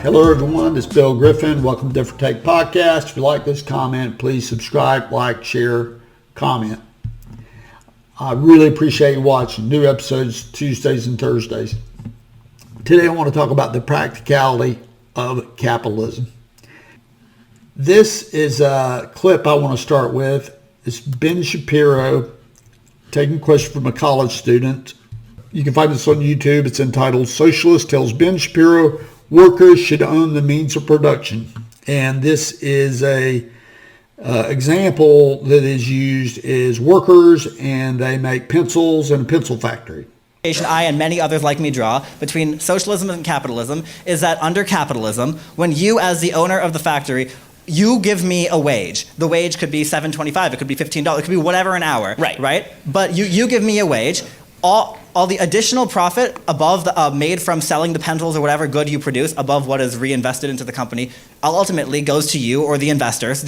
Hello everyone, this is Bill Griffin. Welcome to Different Take Podcast. If you like this comment, please subscribe, like, share, comment. I really appreciate you watching. New episodes Tuesdays and Thursdays. Today I want to talk about the practicality of capitalism. This is a clip I want to start with. It's Ben Shapiro taking a question from a college student. You can find this on YouTube. It's entitled "Socialist Tells Ben Shapiro Workers Should Own the Means of Production." And this is a example that is used is workers, and they make pencils in a pencil factory. I and many others like me draw between socialism and capitalism is that under capitalism, when you as the owner of the factory, you give me a wage. The wage could be $7.25, it could be $15, it could be whatever an hour, right? But you give me a wage. All the additional profit above the made from selling the pencils or whatever good you produce above what is reinvested into the company ultimately goes to you or the investors,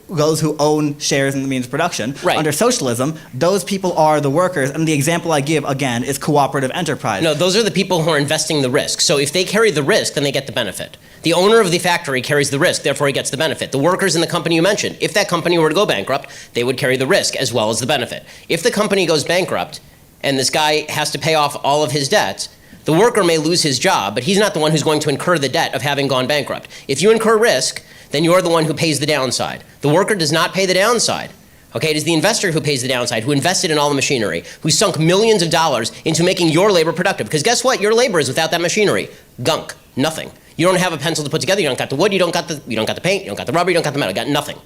those who own shares in the means of production. Right. Under socialism, those people are the workers, and the example I give, again, is cooperative enterprise. No, those are the people who are investing the risk. So if they carry the risk, then they get the benefit. The owner of the factory carries the risk, therefore he gets the benefit. The workers in the company you mentioned, if that company were to go bankrupt, they would carry the risk as well as the benefit. If the company goes bankrupt, and this guy has to pay off all of his debts, the worker may lose his job, but he's not the one who's going to incur the debt of having gone bankrupt. If you incur risk, then you're the one who pays the downside. The worker does not pay the downside. Okay, it is the investor who pays the downside, who invested in all the machinery, who sunk millions of dollars into making your labor productive. Because guess what? Your labor is without that machinery. Gunk. Nothing. You don't have a pencil to put together. You don't got the wood. You don't got the paint. You don't got the rubber. You don't got the metal. You got nothing.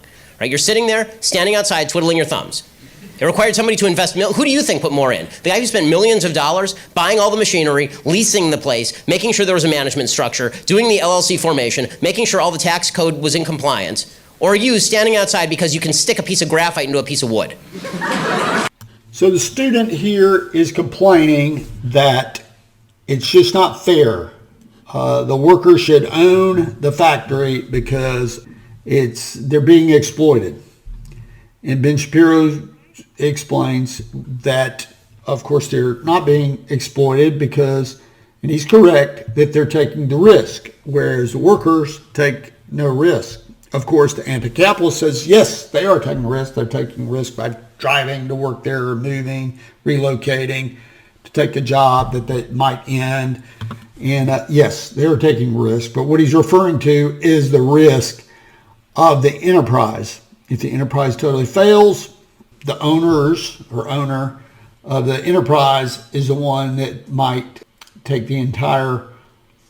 Right? You're sitting there, standing outside, twiddling your thumbs. It required somebody to invest. Who do you think put more in? The guy who spent millions of dollars buying all the machinery, leasing the place, making sure there was a management structure, doing the LLC formation, making sure all the tax code was in compliance, or you standing outside because you can stick a piece of graphite into a piece of wood? So the student here is complaining that it's just not fair. The workers should own the factory because they're being exploited. And Ben Shapiro explains that, of course, they're not being exploited because, and he's correct, that they're taking the risk, whereas the workers take no risk. Of course, the anti-capitalist says, yes, they are taking risk. They're taking risk by driving to work there, or moving, relocating to take a job that might end. And yes, they're taking risk. But what he's referring to is the risk of the enterprise. If the enterprise totally fails, the owner of the enterprise is the one that might take the entire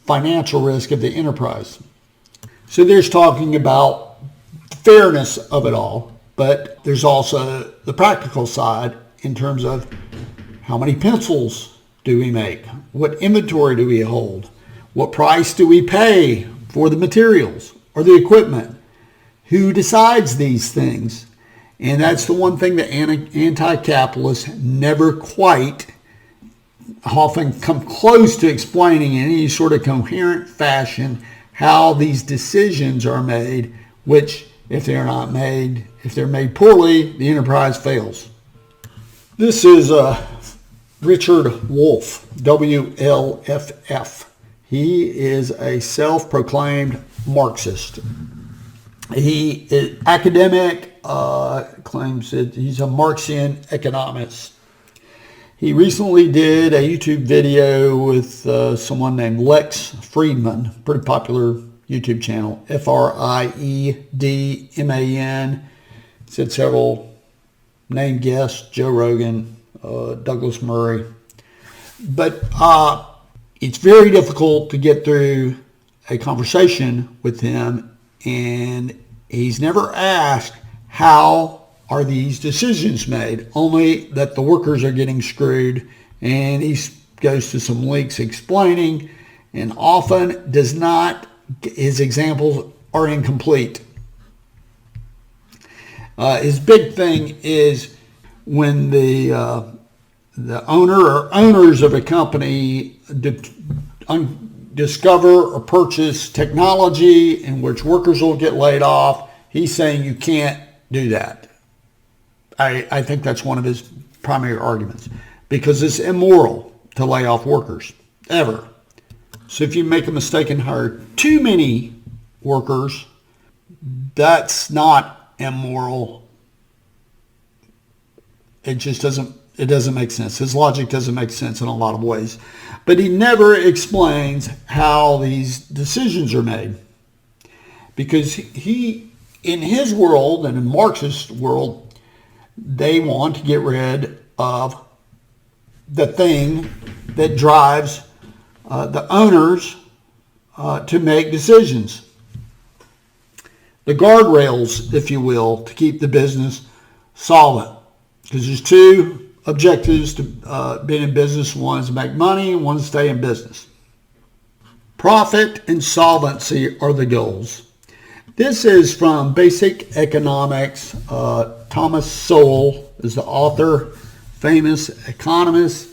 financial risk of the enterprise. So there's talking about the fairness of it all, but there's also the practical side in terms of how many pencils do we make? What inventory do we hold? What price do we pay for the materials or the equipment? Who decides these things? And that's the one thing that anti-capitalists never quite often come close to explaining in any sort of coherent fashion how these decisions are made, which if they're made poorly, the enterprise fails. This is Richard Wolff, WLFF. He is a self-proclaimed Marxist. He is academic, claims that he's a Marxian economist. He recently did a YouTube video with someone named Lex Friedman, pretty popular YouTube channel, Friedman. Said several named guests, Joe Rogan, Douglas Murray. But it's very difficult to get through a conversation with him, and he's never asked how are these decisions made, only that the workers are getting screwed, and he goes to some links explaining, and often his examples are incomplete. His big thing is when the owner or owners of a company discover or purchase technology in which workers will get laid off, he's saying you can't do that. I think that's one of his primary arguments, because it's immoral to lay off workers, ever. So if you make a mistake and hire too many workers, that's not immoral. It just doesn't make sense. His logic doesn't make sense in a lot of ways. But he never explains how these decisions are made. Because he, in his world and in Marxist world, they want to get rid of the thing that drives the owners to make decisions. The guardrails, if you will, to keep the business solvent. Because there's two objectives to being in business. One is to make money and one is to stay in business. Profit and solvency are the goals. This is from Basic Economics. Thomas Sowell is the author, famous economist.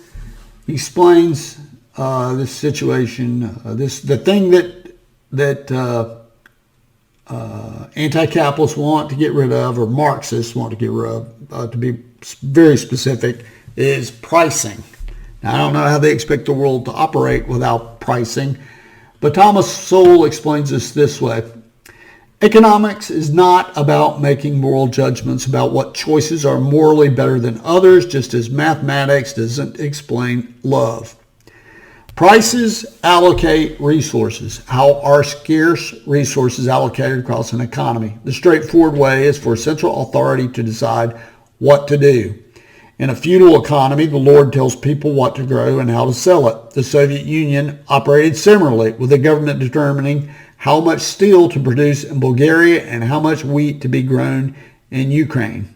He explains this situation, the thing that anti-capitalists want to get rid of, or Marxists want to get rid of, to be very specific, is pricing. Now, I don't know how they expect the world to operate without pricing, but Thomas Sowell explains this way. Economics is not about making moral judgments about what choices are morally better than others, just as mathematics doesn't explain love. Prices allocate resources. How are scarce resources allocated across an economy? The straightforward way is for central authority to decide what to do. In a feudal economy, the Lord tells people what to grow and how to sell it. The Soviet Union operated similarly, with the government determining how much steel to produce in Bulgaria and how much wheat to be grown in Ukraine.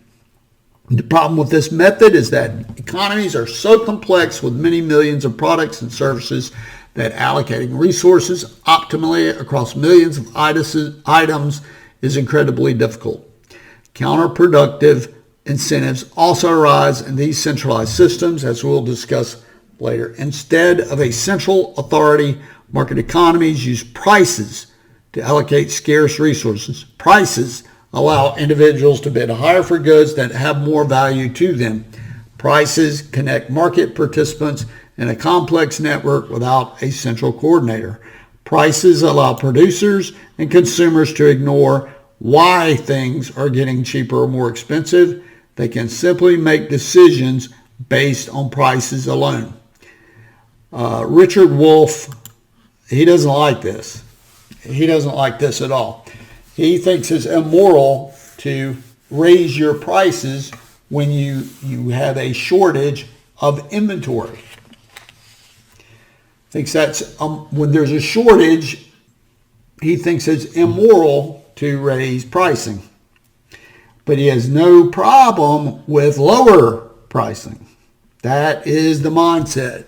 The problem with this method is that economies are so complex with many millions of products and services that allocating resources optimally across millions of items is incredibly difficult. Counterproductive incentives also arise in these centralized systems, as we'll discuss later. Instead of a central authority, market economies use prices to allocate scarce resources. Prices allow individuals to bid higher for goods that have more value to them. Prices connect market participants in a complex network without a central coordinator. Prices allow producers and consumers to ignore why things are getting cheaper or more expensive. They can simply make decisions based on prices alone. Richard Wolff, he doesn't like this. He doesn't like this at all. He thinks it's immoral to raise your prices when you have a shortage of inventory. Thinks that's when there's a shortage, he thinks it's immoral to raise pricing. But he has no problem with lower pricing. That is the mindset.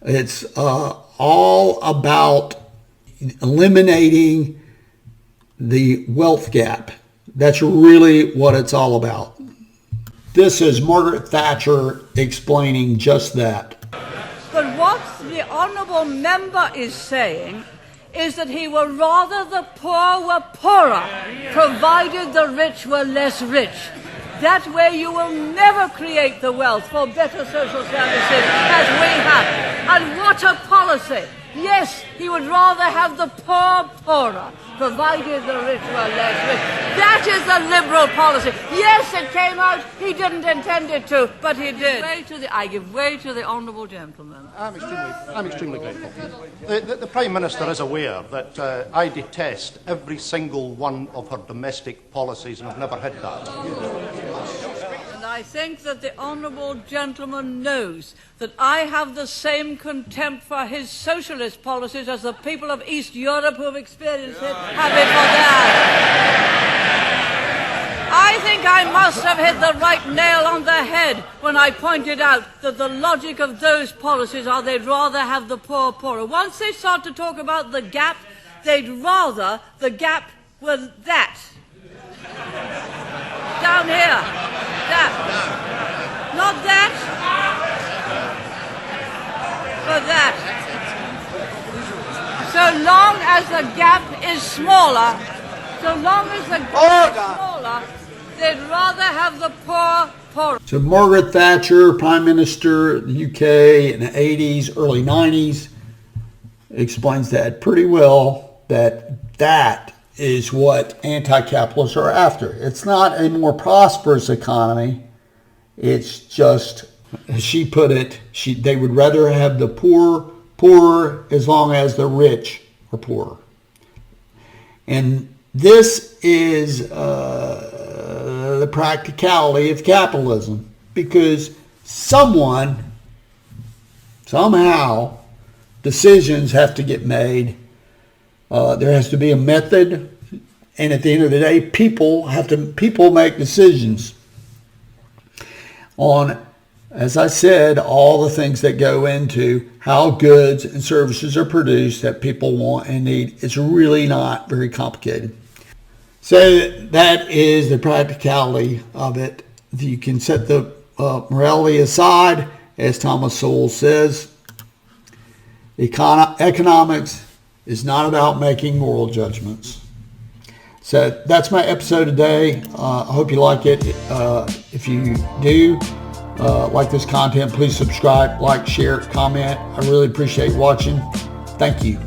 It's all about eliminating the wealth gap. That's really what it's all about. This is Margaret Thatcher explaining just that. But what the honourable member is saying is that he would rather the poor were poorer, provided the rich were less rich. That way you will never create the wealth for better social services as we have. And what a policy! Yes, he would rather have the poor poorer, provided the rich were less rich. That is the Liberal policy. Yes, it came out, he didn't intend it to, but he did. I give way to the honourable gentleman. I'm extremely grateful. The Prime Minister is aware that I detest every single one of her domestic policies, and I've never hid that. And I think that the honourable gentleman knows that I have the same contempt for his socialist policies as the people of East Europe who have experienced it have it for theirs. I think I must have hit the right nail on the head when I pointed out that the logic of those policies are they'd rather have the poor poorer. Once they start to talk about the gap, they'd rather the gap was that. Down here. That. Not that. But that. So long as the gap is smaller, they'd rather have the poor poorer. So Margaret Thatcher, Prime Minister of the UK in the 80s, early 90s, explains that pretty well, that is what anti-capitalists are after. It's not a more prosperous economy. It's just, as she put it, they would rather have the poor poorer as long as the rich are poorer. And this is the practicality of capitalism, because somehow, decisions have to get made. There has to be a method, and at the end of the day, people make decisions on, as I said, all the things that go into how goods and services are produced that people want and need. It's really not very complicated. So that is the practicality of it. You can set the morality aside, as Thomas Sowell says. Economics is not about making moral judgments. So that's my episode today. I hope you like it. If you do like this content, please subscribe, like, share, comment. I really appreciate watching. Thank you.